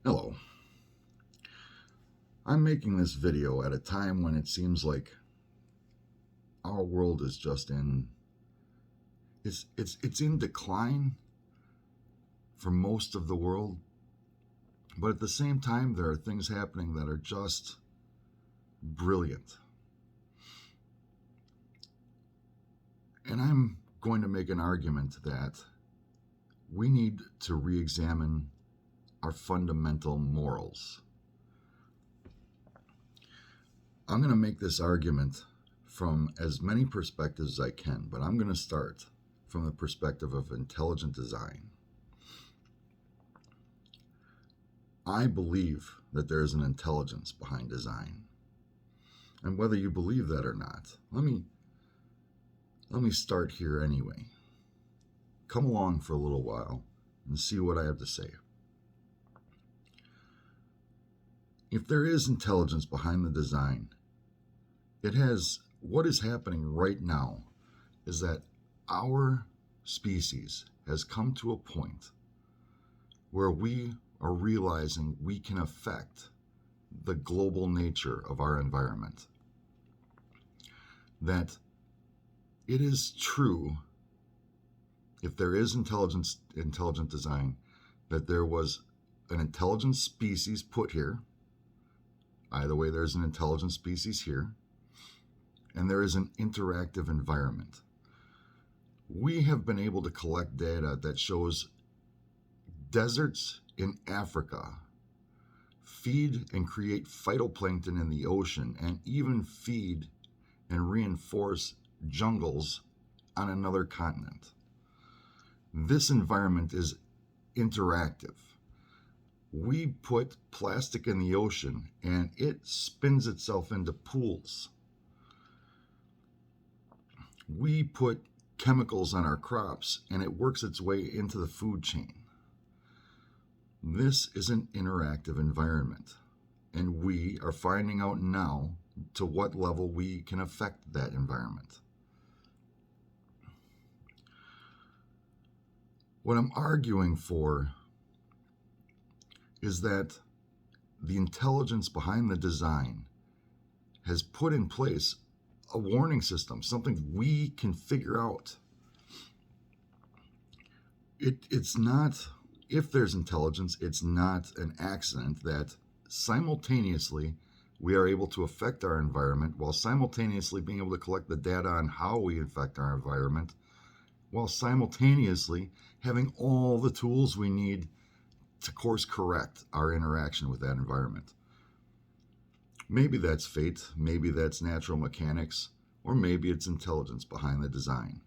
Hello. I'm making this video at a time when it seems like our world is just in it's in decline for most of the world, but at the same time there are things happening that are just brilliant. And I'm going to make an argument that we need to re-examine our fundamental morals. I'm going to make this argument from as many perspectives as I can, but I'm going to start from the perspective of intelligent design. I believe that there is an intelligence behind design. And whether you believe that or not, let me start here anyway. Come along for a little while and see what I have to say. If there is intelligence behind the design, what is happening right now is that our species has come to a point where we are realizing we can affect the global nature of our environment. That it is true, if there is intelligent design, that there was an intelligent species put here. Either way, there's an intelligent species here, and there is an interactive environment. We have been able to collect data that shows deserts in Africa feed and create phytoplankton in the ocean, and even feed and reinforce jungles on another continent. This environment is interactive. We put plastic in the ocean and it spins itself into pools. We put chemicals on our crops and it works its way into the food chain. This is an interactive environment, and we are finding out now to what level we can affect that environment. What I'm arguing for is that the intelligence behind the design has put in place a warning system, something we can figure out. It's not, if there's intelligence, it's not an accident that simultaneously we are able to affect our environment while simultaneously being able to collect the data on how we affect our environment, while simultaneously having all the tools we need to course correct our interaction with that environment. Maybe that's fate, maybe that's natural mechanics, or maybe it's intelligence behind the design.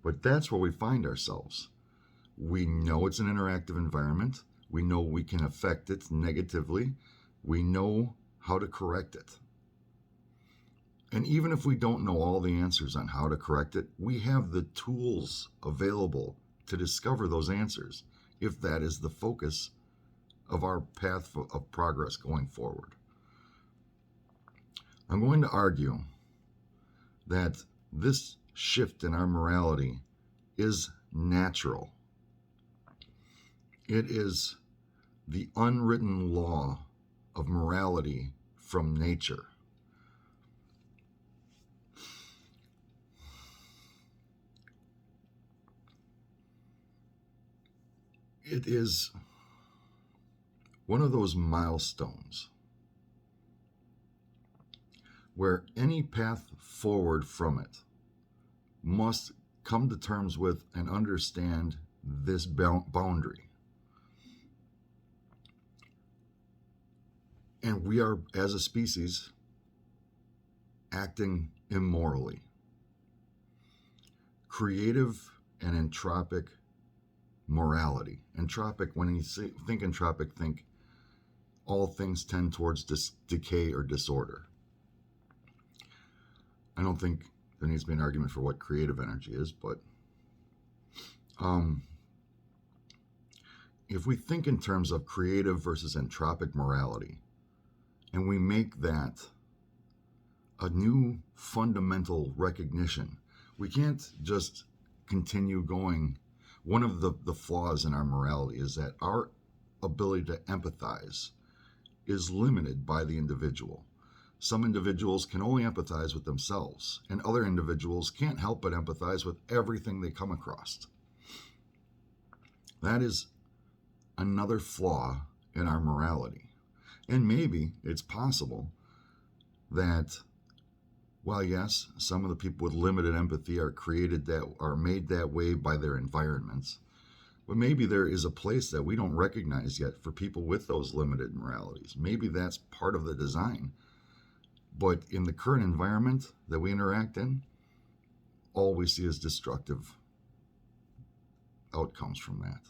But that's where we find ourselves. We know it's an interactive environment. We know we can affect it negatively. We know how to correct it. And even if we don't know all the answers on how to correct it, we have the tools available to discover those answers, if that is the focus of our path of progress going forward. I'm going to argue that this shift in our morality is natural. It is the unwritten law of morality from nature. It is one of those milestones where any path forward from it must come to terms with and understand this boundary. And we are, as a species, acting immorally. Creative and entropic morality. Entropic, when you think entropic, think all things tend towards decay or disorder. I don't think there needs to be an argument for what creative energy is, but if we think in terms of creative versus entropic morality, and we make that a new fundamental recognition, we can't just continue going. One of the flaws in our morality is that our ability to empathize is limited by the individual. Some individuals can only empathize with themselves, and other individuals can't help but empathize with everything they come across. That is another flaw in our morality. And maybe it's possible that, while yes, some of the people with limited empathy are made that way by their environments, but maybe there is a place that we don't recognize yet for people with those limited moralities. Maybe that's part of the design. But in the current environment that we interact in, all we see is destructive outcomes from that.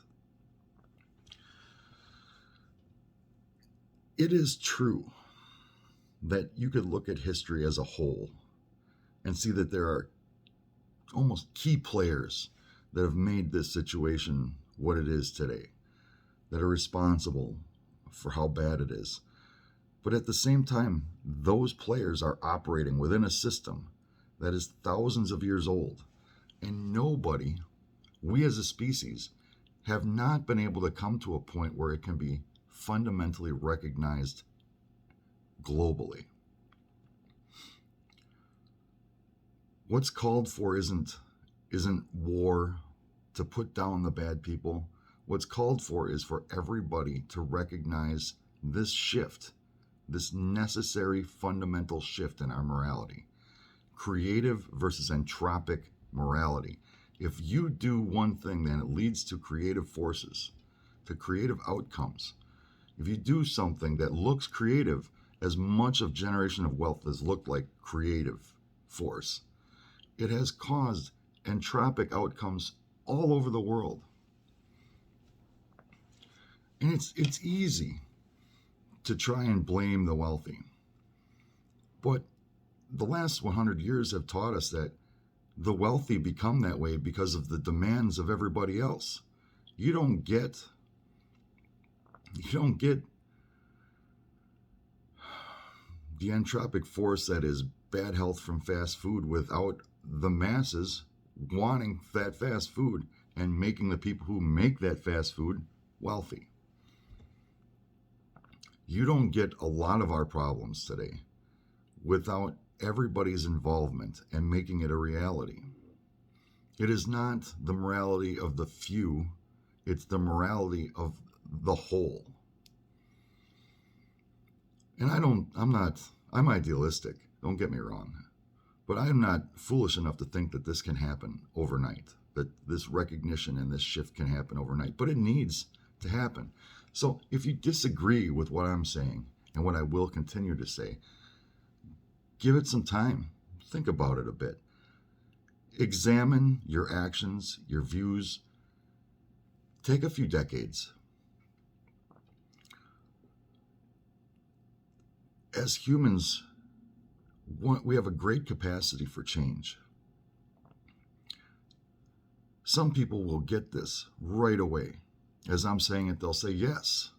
It is true that you could look at history as a whole and see that there are almost key players that have made this situation what it is today, that are responsible for how bad it is. But at the same time, those players are operating within a system that is thousands of years old. And nobody, we as a species, have not been able to come to a point where it can be fundamentally recognized globally. What's called for isn't war to put down the bad people. What's called for is for everybody to recognize this shift, this necessary fundamental shift in our morality. Creative versus entropic morality. If you do one thing, then it leads to creative forces, to creative outcomes. If you do something that looks creative, as much of generation of wealth has looked like creative force, it has caused entropic outcomes all over the world. And it's easy to try and blame the wealthy. But the last 100 years have taught us that the wealthy become that way because of the demands of everybody else. You don't get the entropic force that is bad health from fast food without the masses wanting that fast food and making the people who make that fast food wealthy. You don't get a lot of our problems today without everybody's involvement and making it a reality. It is not the morality of the few, it's the morality of the whole. And I'm idealistic, don't get me wrong, but I'm not foolish enough to think that this can happen overnight, that this recognition and this shift can happen overnight, but it needs to happen. So if you disagree with what I'm saying and what I will continue to say, give it some time. Think about it a bit. Examine your actions, your views. Take a few decades. As humans, we have a great capacity for change. Some people will get this right away. As I'm saying it, they'll say yes.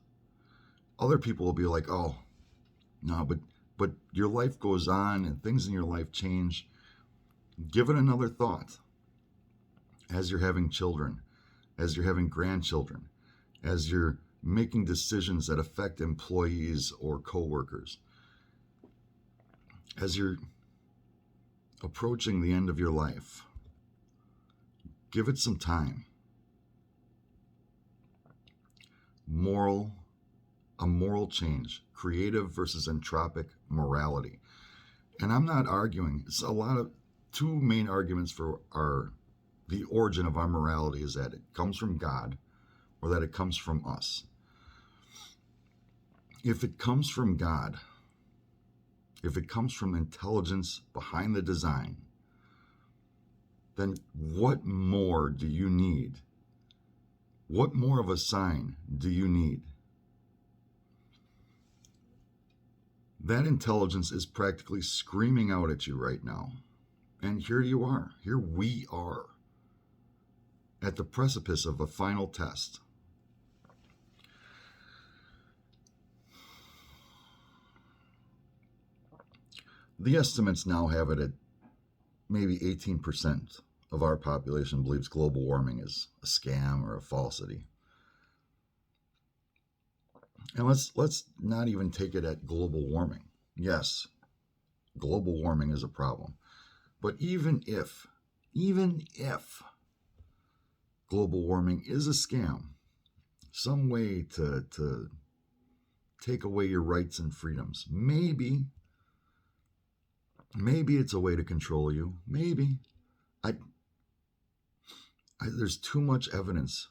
Other people will be like, oh, no, but your life goes on and things in your life change. Give it another thought. As you're having children, as you're having grandchildren, as you're making decisions that affect employees or coworkers, as you're approaching the end of your life, give it some time. A moral change, creative versus entropic morality. And I'm not arguing. It's two main arguments for the origin of our morality is that it comes from God or that it comes from us. If it comes from God, if it comes from intelligence behind the design, then what more do you need? What more of a sign do you need? That intelligence is practically screaming out at you right now. And here you are. Here we are at the precipice of a final test. The estimates now have it at maybe 18% of our population believes global warming is a scam or a falsity. And let's not even take it at global warming. Yes, global warming is a problem. But even if global warming is a scam, some way to take away your rights and freedoms, maybe it's a way to control you. Maybe. I, there's too much evidence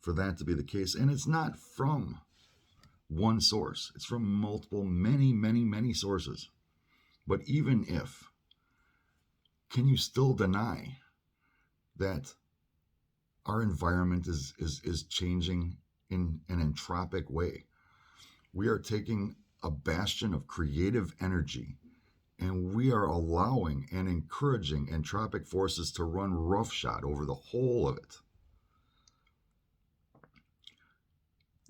for that to be the case. And it's not from one source, it's from multiple, many sources. But even if, can you still deny that our environment is changing in an entropic way? We are taking a bastion of creative energy and we are allowing and encouraging entropic forces to run roughshod over the whole of it.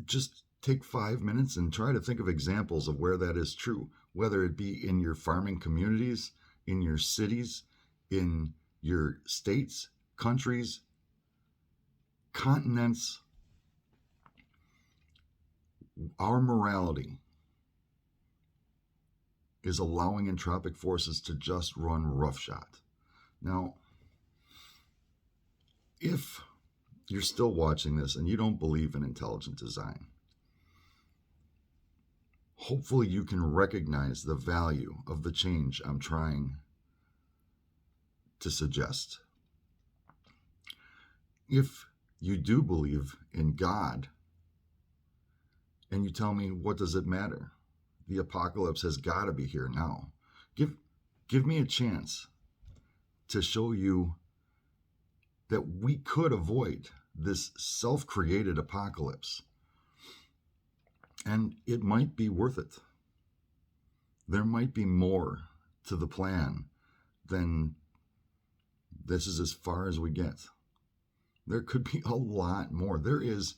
Just take 5 minutes and try to think of examples of where that is true, whether it be in your farming communities, in your cities, in your states, countries, continents. Our morality is allowing entropic forces to just run roughshod. Now, if you're still watching this and you don't believe in intelligent design, hopefully you can recognize the value of the change I'm trying to suggest. If you do believe in God, and you tell me, what does it matter? The apocalypse has got to be here now. Give me a chance to show you that we could avoid this self-created apocalypse. And it might be worth it. There might be more to the plan than this is as far as we get. There could be a lot more. There is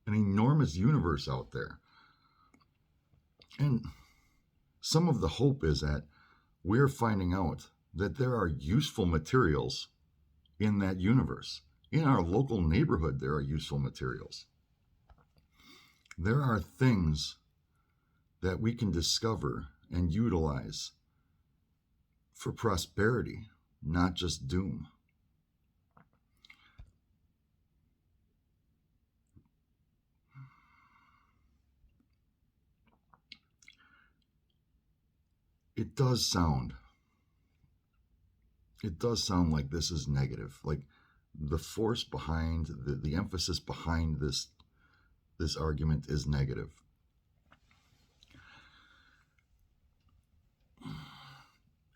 an enormous universe out there. And some of the hope is that we're finding out that there are useful materials in that universe. In our local neighborhood, there are useful materials. There are things that we can discover and utilize for prosperity, not just doom. It does sound like this is negative, like the force behind the emphasis behind this argument is negative.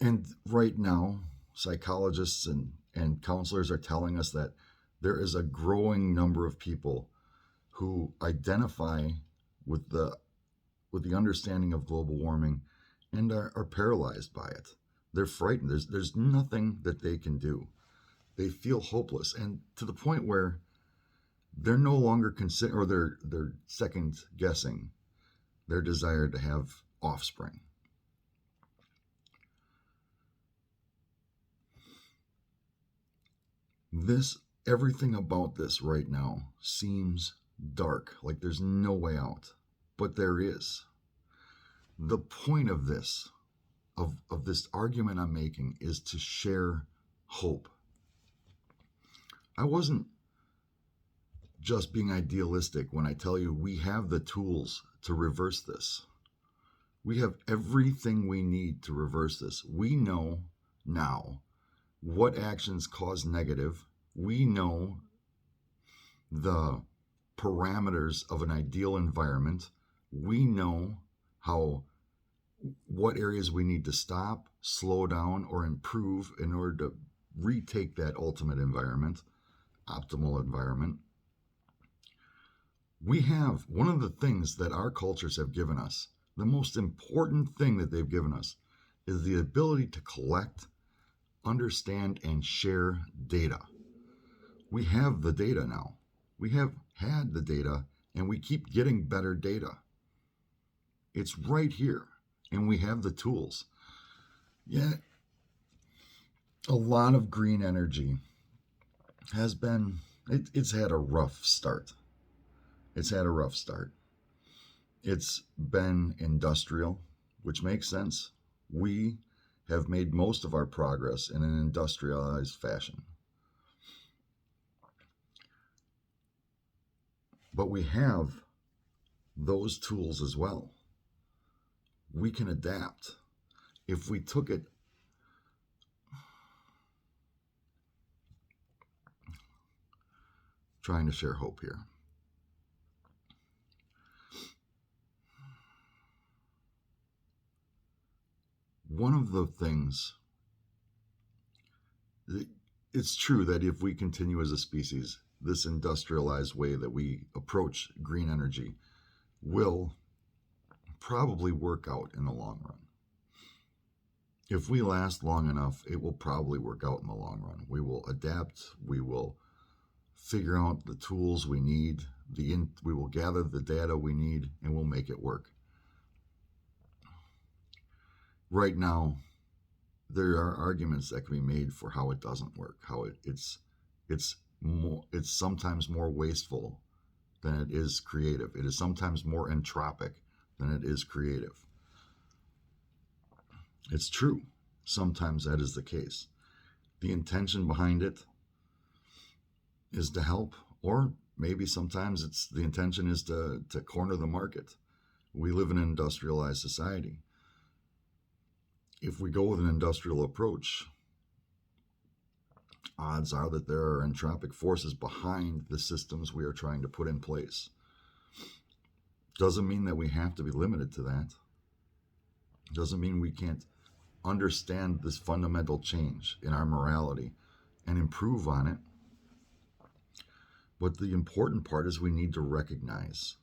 And right now, psychologists and counselors are telling us that there is a growing number of people who identify with the understanding of global warming and are paralyzed by it. They're frightened. There's nothing that they can do. They feel hopeless, and to the point where they're no longer they're second guessing their desire to have offspring. Everything about this right now seems dark, like there's no way out, but there is. The point of this argument I'm making is to share hope. I wasn't just being idealistic when I tell you we have the tools to reverse this. We have everything we need to reverse this. We know now what actions cause negative. We know the parameters of an ideal environment. We know what areas we need to stop, slow down, or improve in order to retake that ultimate environment, optimal environment. We have one of the things that our cultures have given us, the most important thing that they've given us, is the ability to collect, understand, and share data. We have the data now. We have had the data, and we keep getting better data. It's right here, and we have the tools. Yet, a lot of green energy it's had a rough start. It's had a rough start. It's been industrial, which makes sense. We have made most of our progress in an industrialized fashion. But we have those tools as well. We can adapt. If we took it, trying to share hope here. One of the things, it's true that if we continue as a species, this industrialized way that we approach green energy will probably work out in the long run. If we last long enough, it will probably work out in the long run. We will adapt. We will figure out the tools we need. We will gather the data we need, and we'll make it work. Right now, there are arguments that can be made for how it doesn't work, how it's sometimes more wasteful than it is creative. It is sometimes more entropic than it is creative. It's true. Sometimes that is the case. The intention behind it is to help, or maybe sometimes the intention is to corner the market. We live in an industrialized society. If we go with an industrial approach, odds are that there are entropic forces behind the systems we are trying to put in place. Doesn't mean that we have to be limited to that. Doesn't mean we can't understand this fundamental change in our morality and improve on it. But the important part is we need to recognize.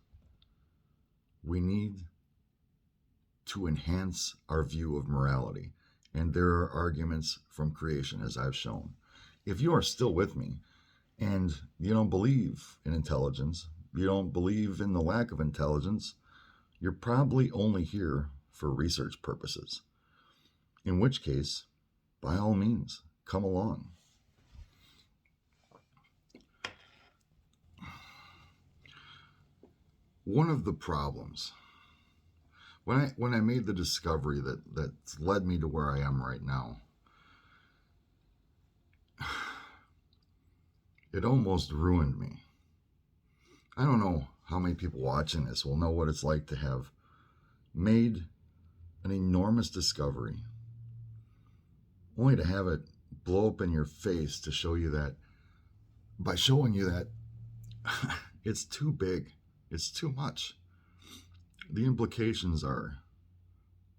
We need to enhance our view of morality. And there are arguments from creation, as I've shown. If you are still with me and you don't believe in intelligence, you don't believe in the lack of intelligence, you're probably only here for research purposes. In which case, by all means, come along. One of the problems, when I made the discovery that led me to where I am right now, it almost ruined me. I don't know how many people watching this will know what it's like to have made an enormous discovery, only to have it blow up in your face to show you that, by showing you that it's too big, it's too much. The implications are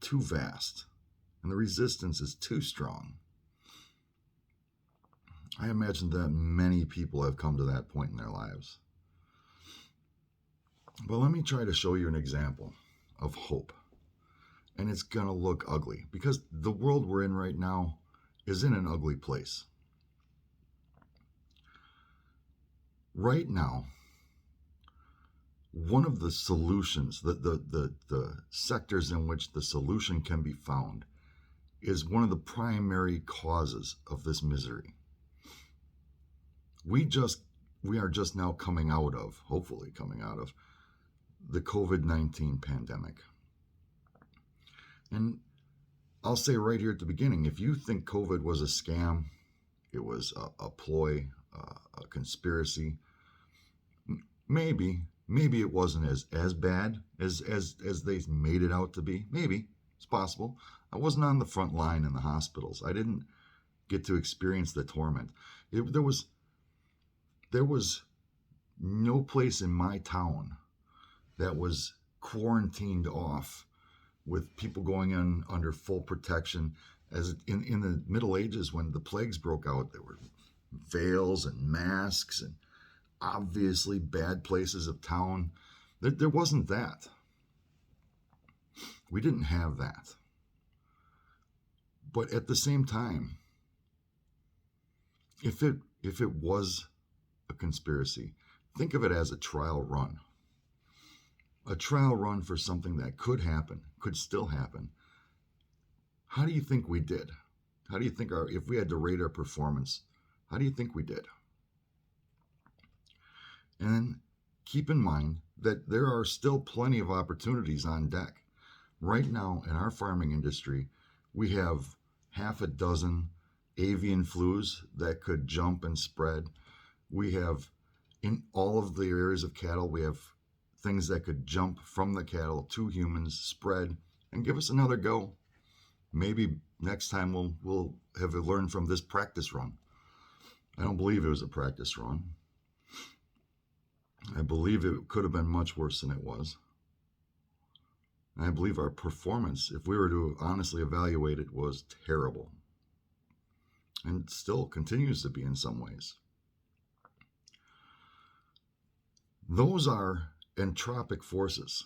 too vast, and the resistance is too strong. I imagine that many people have come to that point in their lives. But let me try to show you an example of hope. And it's going to look ugly, because the world we're in right now is in an ugly place. Right now, one of the solutions, the sectors in which the solution can be found, is one of the primary causes of this misery. We are just now hopefully coming out of, the COVID-19 pandemic. And I'll say right here at the beginning, if you think COVID was a scam, it was a ploy, a conspiracy, maybe it wasn't as bad as they made it out to be. Maybe it's possible. I wasn't on the front line in the hospitals. I didn't get to experience the torment. There was no place in my town that was quarantined off with people going in under full protection. As in the Middle Ages, when the plagues broke out, there were veils and masks and obviously bad places of town. There wasn't that. We didn't have that. But at the same time, if it was a conspiracy, think of it as a trial run. A trial run for something that could happen, could still happen. How do you think we did? How do you think if we had to rate our performance, how do you think we did? And keep in mind that there are still plenty of opportunities on deck. Right now in our farming industry, we have half a dozen avian flus that could jump and spread. We have, in all of the areas of cattle, we have things that could jump from the cattle to humans, spread, and give us another go. Maybe next time we'll have learned from this practice run. I don't believe it was a practice run. I believe it could have been much worse than it was. I believe our performance, if we were to honestly evaluate it, was terrible. And still continues to be in some ways. Those are entropic forces.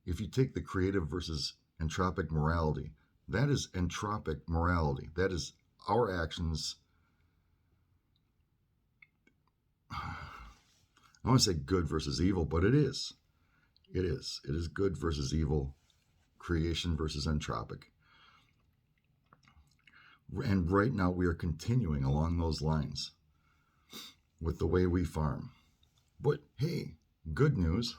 If you take the creative versus entropic morality, that is entropic morality. That is our actions. I want to say good versus evil, but it is. It is. It is good versus evil, creation versus entropic. And right now we are continuing along those lines with the way we farm. But hey, good news.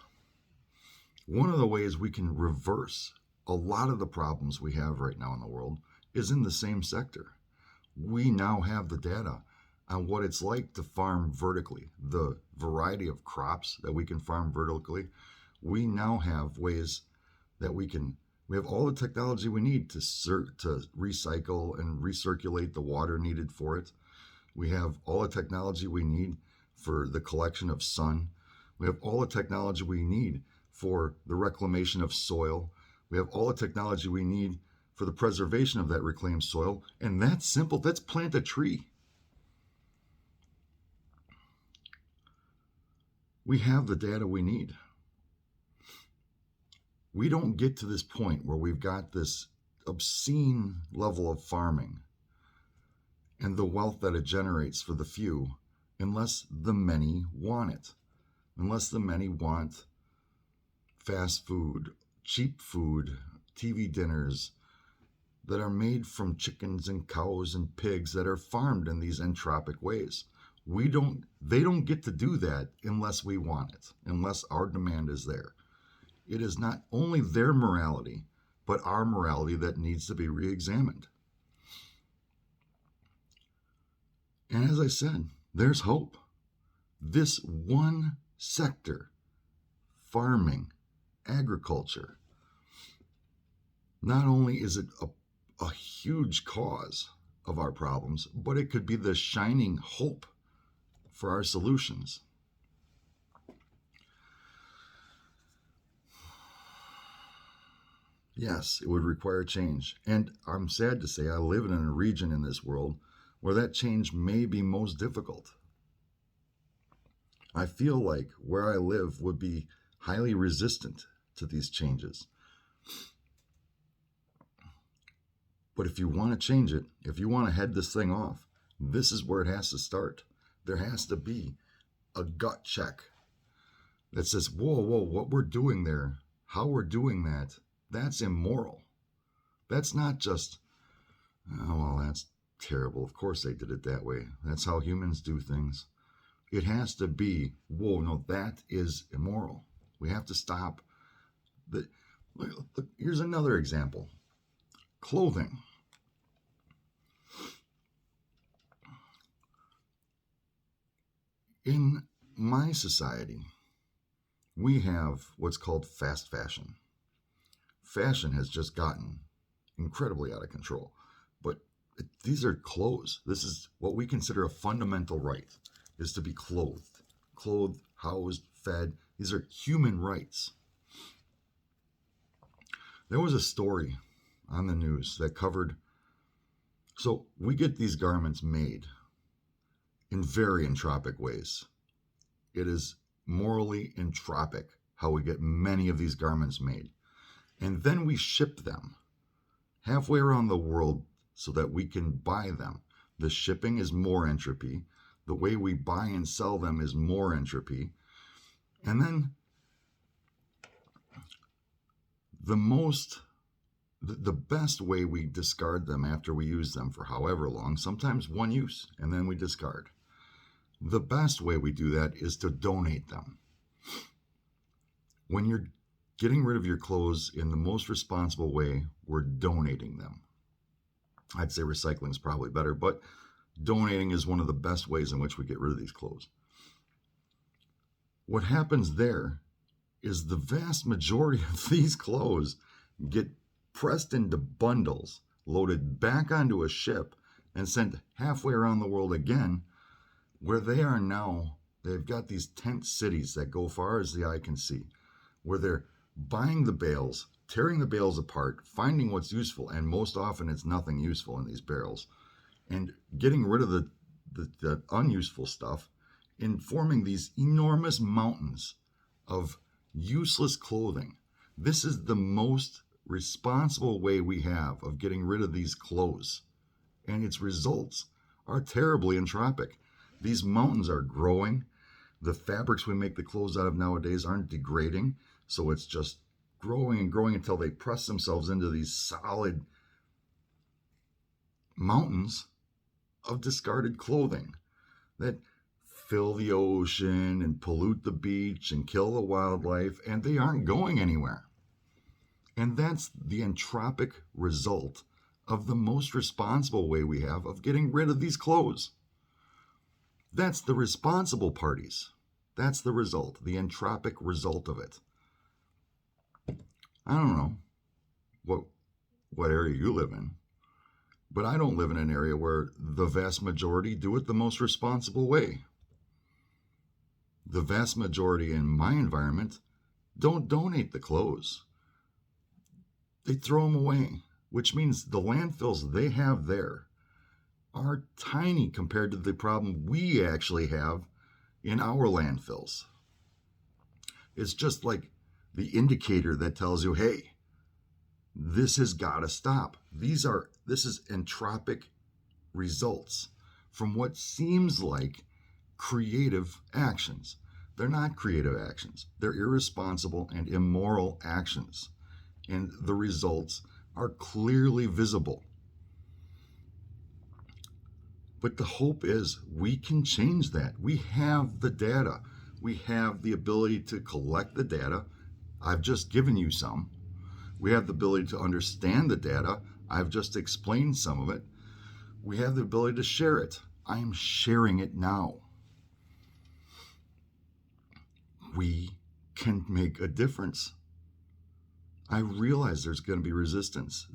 One of the ways we can reverse a lot of the problems we have right now in the world is in the same sector. We now have the data on what it's like to farm vertically, the variety of crops that we can farm vertically. We now have ways that we have all the technology we need to recycle and recirculate the water needed for it. We have all the technology we need for the collection of sun. We have all the technology we need for the reclamation of soil. We have all the technology we need for the preservation of that reclaimed soil. And that's simple. That's plant a tree. We have the data we need. We don't get to this point where we've got this obscene level of farming and the wealth that it generates for the few unless the many want it. Unless the many want fast food, cheap food, TV dinners that are made from chickens and cows and pigs that are farmed in these entropic ways. They don't get to do that unless we want it, unless our demand is there. It is not only their morality, but our morality that needs to be re-examined. And as I said, there's hope. This one sector, farming, agriculture, not only is it a huge cause of our problems, but it could be the shining hope for our solutions. Yes, it would require change. And I'm sad to say I live in a region in this world where that change may be most difficult. I feel like where I live would be highly resistant to these changes. But if you want to change it, if you want to head this thing off, this is where it has to start. There has to be a gut check that says, whoa, what we're doing there, how we're doing that, that's immoral. That's not just, oh, well, that's terrible. Of course they did it that way. That's how humans do things. It has to be, whoa, no, that is immoral. We have to stop. Look, here's another example. Clothing. In my society, we have what's called fast fashion. Fashion has just gotten incredibly out of control. But these are clothes. This is what we consider a fundamental right, is to be clothed. Clothed, housed, fed. These are human rights. There was a story on the news that covered, so we get these garments made in very entropic ways. It is morally entropic how we get many of these garments made. And then we ship them halfway around the world so that we can buy them. The shipping is more entropy. The way we buy and sell them is more entropy. And then the best way we discard them after we use them for however long, sometimes one use, and then we discard. The best way we do that is to donate them. When you're getting rid of your clothes in the most responsible way, we're donating them. I'd say recycling is probably better, but donating is one of the best ways in which we get rid of these clothes. What happens there is the vast majority of these clothes get pressed into bundles, loaded back onto a ship, and sent halfway around the world again, where they are now. They've got these tent cities that go far as the eye can see, where they're buying the bales, tearing the bales apart, finding what's useful, and most often it's nothing useful in these barrels, and getting rid of the unuseful stuff, in forming these enormous mountains of useless clothing. This is the most responsible way we have of getting rid of these clothes, and its results are terribly entropic. These mountains are growing. The fabrics we make the clothes out of nowadays aren't degrading, so it's just growing and growing until they press themselves into these solid mountains of discarded clothing that fill the ocean and pollute the beach and kill the wildlife, and they aren't going anywhere. And that's the entropic result of the most responsible way we have of getting rid of these clothes. That's the responsible parties. That's the result, the entropic result of it. I don't know what area you live in, but I don't live in an area where the vast majority do it the most responsible way. The vast majority in my environment don't donate the clothes. They throw them away, which means the landfills they have there are tiny compared to the problem we actually have in our landfills. It's just like the indicator that tells you, hey, this has got to stop. This is entropic results from what seems like creative actions. They're not creative actions. They're irresponsible and immoral actions. And the results are clearly visible. But the hope is we can change that. We have the data. We have the ability to collect the data. I've just given you some. We have the ability to understand the data. I've just explained some of it. We have the ability to share it. I'm sharing it now. We can make a difference. I realize there's going to be resistance.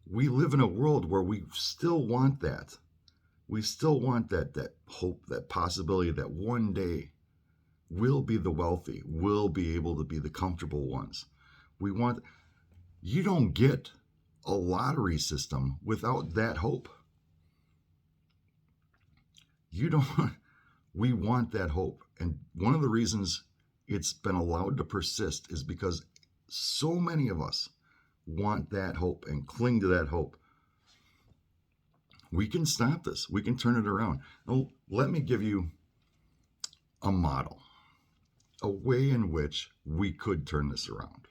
We live in a world where we still want that. We still want that hope, that possibility that one day we'll be the wealthy, we'll be able to be the comfortable ones. You don't get a lottery system without that hope. We want that hope. And one of the reasons it's been allowed to persist is because so many of us want that hope and cling to that hope. We can stop this. We can turn it around. Now, let me give you a model, a way in which we could turn this around.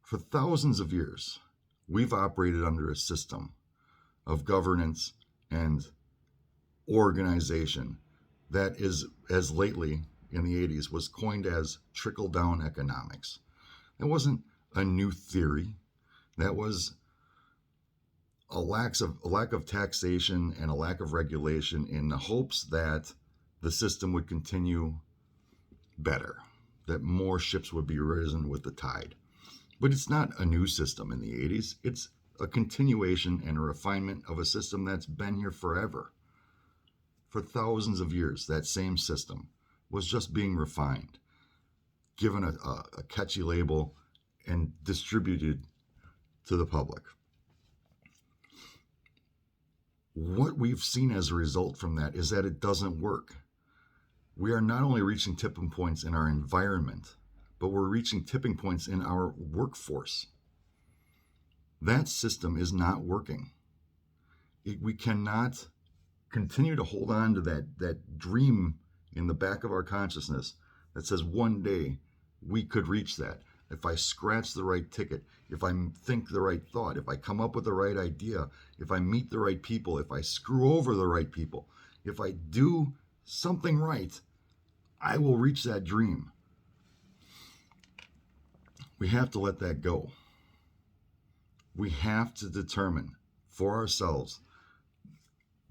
For thousands of years, we've operated under a system of governance and organization that is, as lately in the 80s, was coined as trickle-down economics. That wasn't a new theory. That was a lack of taxation and a lack of regulation in the hopes that the system would continue better, that more ships would be risen with the tide. But it's not a new system in the 80s. It's a continuation and a refinement of a system that's been here forever. For thousands of years, that same system was just being refined, given a catchy label, and distributed to the public. What we've seen as a result from that is that it doesn't work. We are not only reaching tipping points in our environment, but we're reaching tipping points in our workforce. That system is not working. We cannot continue to hold on to that dream in the back of our consciousness that says one day we could reach that. If I scratch the right ticket, if I think the right thought, if I come up with the right idea, if I meet the right people, if I screw over the right people, if I do something right, I will reach that dream. We have to let that go. We have to determine for ourselves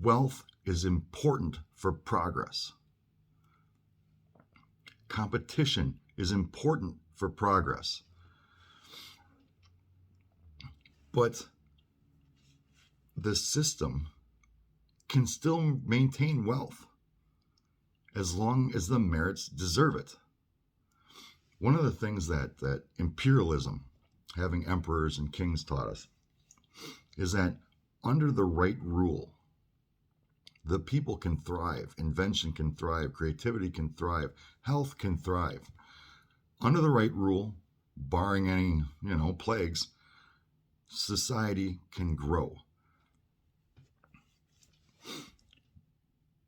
wealth is important for progress. Competition is important for progress. But the system can still maintain wealth as long as the merits deserve it. One of the things that imperialism, having emperors and kings, taught us is that under the right rule, the people can thrive, invention can thrive, creativity can thrive, health can thrive. Under the right rule, barring any, plagues, society can grow.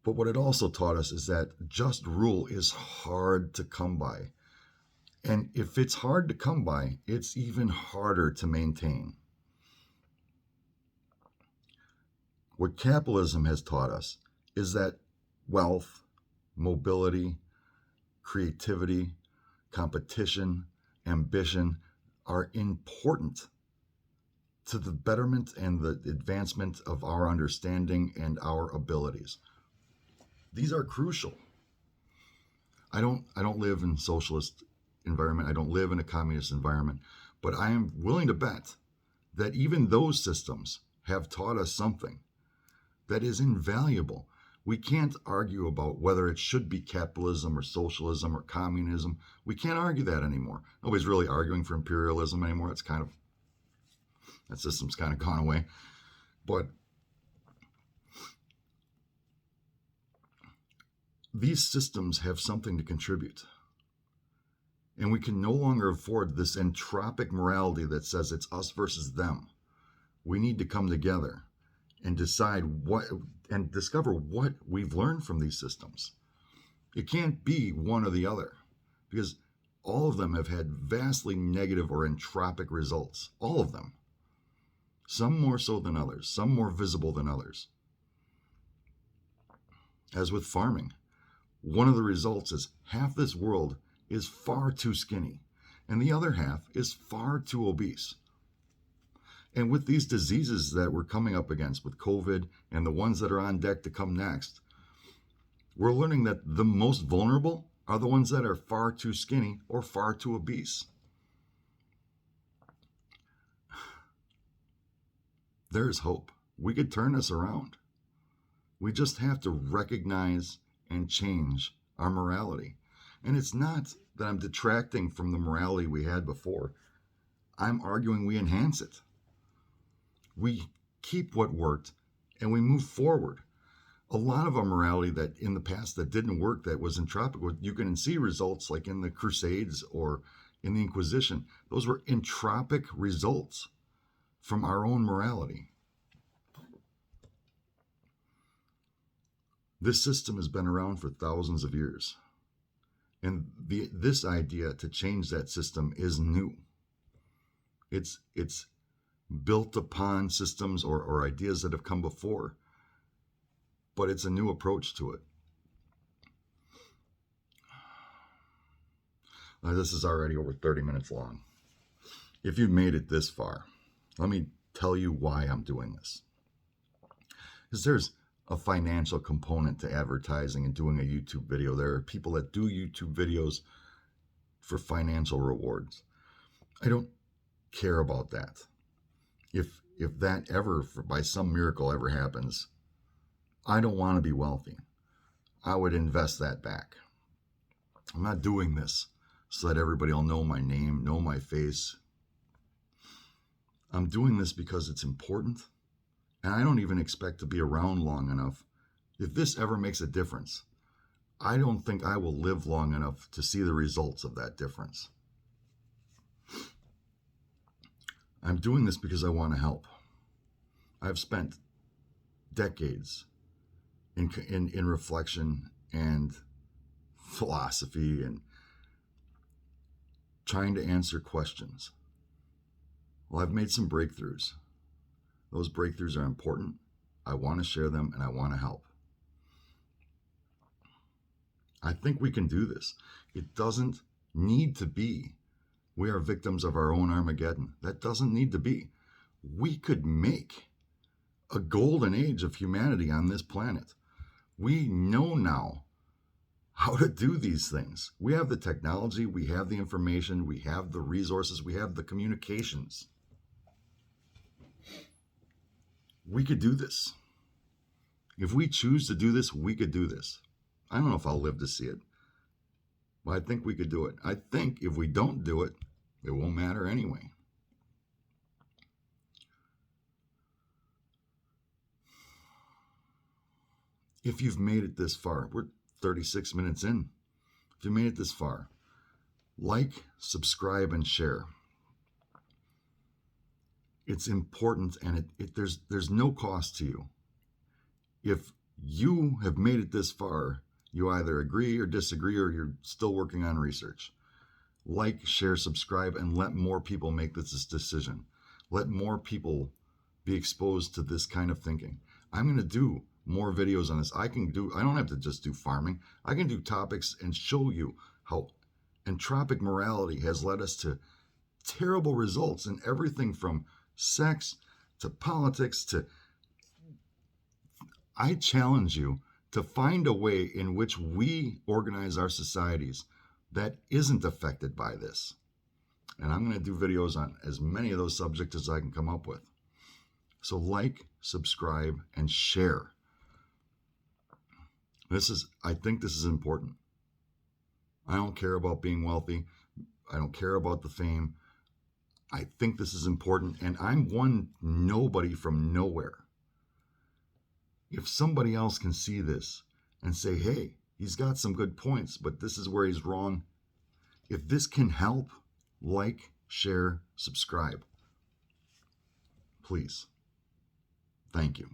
But what it also taught us is that just rule is hard to come by. And if it's hard to come by, it's even harder to maintain. What capitalism has taught us is that wealth, mobility, creativity, competition, ambition are important to the betterment and the advancement of our understanding and our abilities. These are crucial. I don't live in a socialist environment. I don't live in a communist environment, but I am willing to bet that even those systems have taught us something that is invaluable. We can't argue about whether it should be capitalism or socialism or communism. We can't argue that anymore. Nobody's really arguing for imperialism anymore. That system's kind of gone away. But these systems have something to contribute. And we can no longer afford this entropic morality that says it's us versus them. We need to come together and decide and discover what we've learned from these systems. It can't be one or the other, because all of them have had vastly negative or entropic results. All of them. Some more so than others, some more visible than others. As with farming, one of the results is half this world is far too skinny, and the other half is far too obese. And with these diseases that we're coming up against with COVID and the ones that are on deck to come next, we're learning that the most vulnerable are the ones that are far too skinny or far too obese. There's hope. We could turn this around. We just have to recognize and change our morality. And it's not that I'm detracting from the morality we had before. I'm arguing we enhance it. We keep what worked and we move forward. A lot of our morality that in the past that didn't work, that was entropic, you can see results like in the Crusades or in the Inquisition. Those were entropic results from our own morality. This system has been around for thousands of years. And this idea to change that system is new. It's built upon systems or ideas that have come before, but it's a new approach to it. This is already over 30 minutes long. If you've made it this far, let me tell you why I'm doing this. Because there's a financial component to advertising and doing a YouTube video. There are people that do YouTube videos for financial rewards. I don't care about that. If that ever, by some miracle, ever happens, I don't want to be wealthy. I would invest that back. I'm not doing this so that everybody will know my name, know my face. I'm doing this because it's important, and I don't even expect to be around long enough. If this ever makes a difference, I don't think I will live long enough to see the results of that difference. I'm doing this because I want to help. I've spent decades in reflection and philosophy and trying to answer questions. Well, I've made some breakthroughs. Those breakthroughs are important. I want to share them and I want to help. I think we can do this. It doesn't need to be we are victims of our own Armageddon. That doesn't need to be. We could make a golden age of humanity on this planet. We know now how to do these things. We have the technology, we have the information, we have the resources, we have the communications. We could do this. If we choose to do this, we could do this. I don't know if I'll live to see it, but I think we could do it. I think if we don't do it, it won't matter anyway. If you've made it this far, we're 36 minutes in. If you made it this far, like, subscribe, and share. It's important, and there's no cost to you. If you have made it this far, you either agree or disagree, or you're still working on research. Like, share, subscribe, and let more people make this decision. Let more people be exposed to this kind of thinking. I'm going to do more videos on this. I don't have to just do farming. I can do topics and show you how entropic morality has led us to terrible results in everything from sex to politics to... I challenge you to find a way in which we organize our societies that isn't affected by this. And I'm going to do videos on as many of those subjects as I can come up with. So like, subscribe, and share. I think this is important. I don't care about being wealthy. I don't care about the fame. I think this is important, and I'm one nobody from nowhere. If somebody else can see this and say, hey, he's got some good points, but this is where he's wrong. If this can help, like, share, subscribe. Please. Thank you.